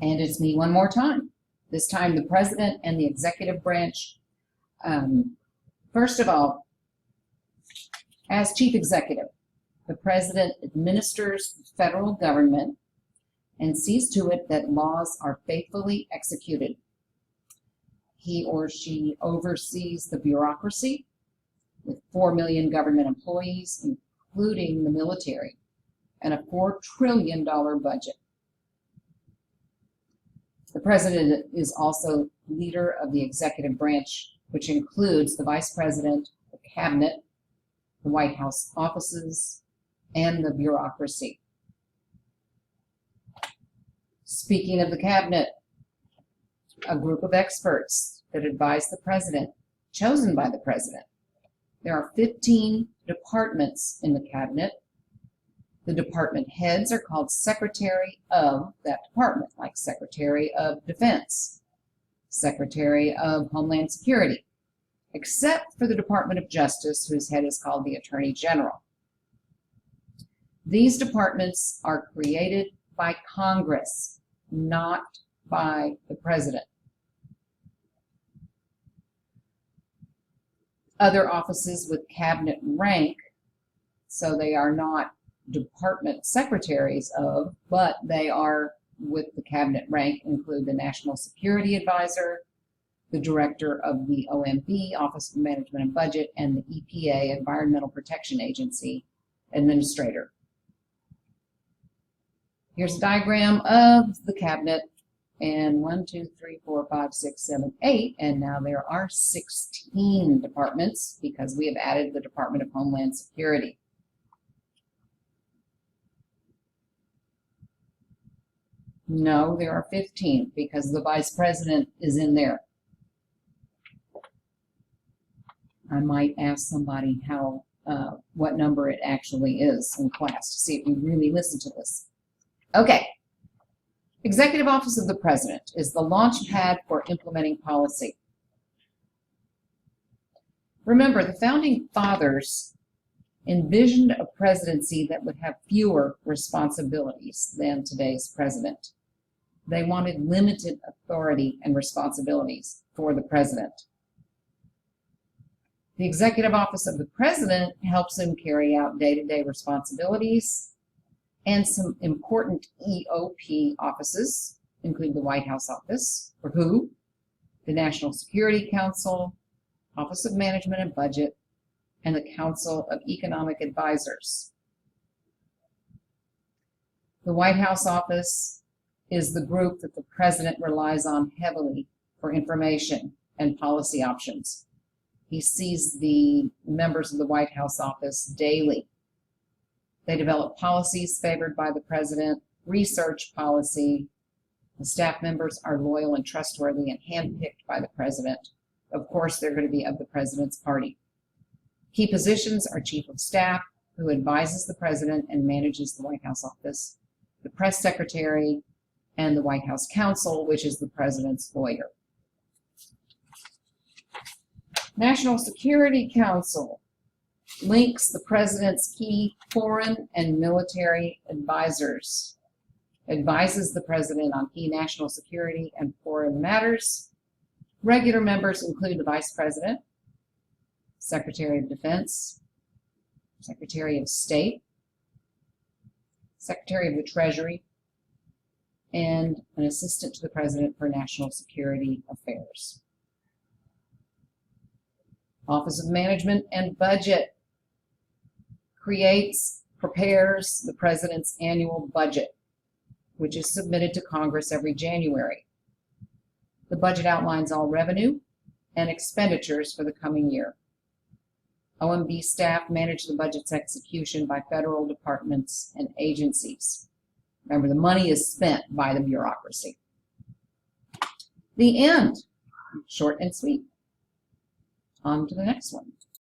And it's me one more time. This time the president and the executive branch. First of all, as chief executive, the president administers the federal government and sees to it that laws are faithfully executed. He or she oversees the bureaucracy with 4 million government employees, including the military, and a $4 trillion budget. The president is also leader of the executive branch, which includes the vice president, the cabinet, the White House offices, and the bureaucracy. Speaking of the cabinet, a group of experts that advise the president, chosen by the president. There are 15 departments in the cabinet. The department heads are called secretary of that department, like Secretary of Defense, Secretary of Homeland Security, except for the Department of Justice, whose head is called the Attorney General. These departments are created by Congress, not by the president. Other offices with cabinet rank, so they are not department secretaries of, but they are with the cabinet rank, include the National Security Advisor, the Director of the OMB, Office of Management and Budget, and the EPA, Environmental Protection Agency, Administrator. Here's a diagram of the cabinet, and 1, 2, 3, 4, 5, 6, 7, 8, and now there are 16 departments because we have added the Department of Homeland Security. No, there are 15 because the vice president is in there. I might ask somebody how what number it actually is in class to see if you really listen to this. Okay. Executive Office of the President is the launch pad for implementing policy. Remember, the Founding Fathers envisioned a presidency that would have fewer responsibilities than today's president. They wanted limited authority and responsibilities for the president. The Executive Office of the President helps him carry out day-to-day responsibilities, and some important EOP offices include the White House Office, or WHO, the National Security Council, Office of Management and Budget, and the Council of Economic Advisors. The White House Office is the group that the president relies on heavily for information and policy options. He sees the members of the White House office daily. They develop policies favored by the president, research policy. The staff members are loyal and trustworthy and handpicked by the president. Of course, they're going to be of the president's party. Key positions are Chief of Staff, who advises the president and manages the White House office, the Press Secretary, and the White House Counsel, which is the president's lawyer. National Security Council links the president's key foreign and military advisors, advises the president on key national security and foreign matters. Regular members include the Vice President, Secretary of Defense, Secretary of State, Secretary of the Treasury, and an assistant to the president for national security affairs. Office of Management and Budget prepares the president's annual budget, which is submitted to Congress every January. The budget outlines all revenue and expenditures for the coming year. OMB staff manage the budget's execution by federal departments and agencies. Remember, the money is spent by the bureaucracy. The end. Short and sweet. On to the next one.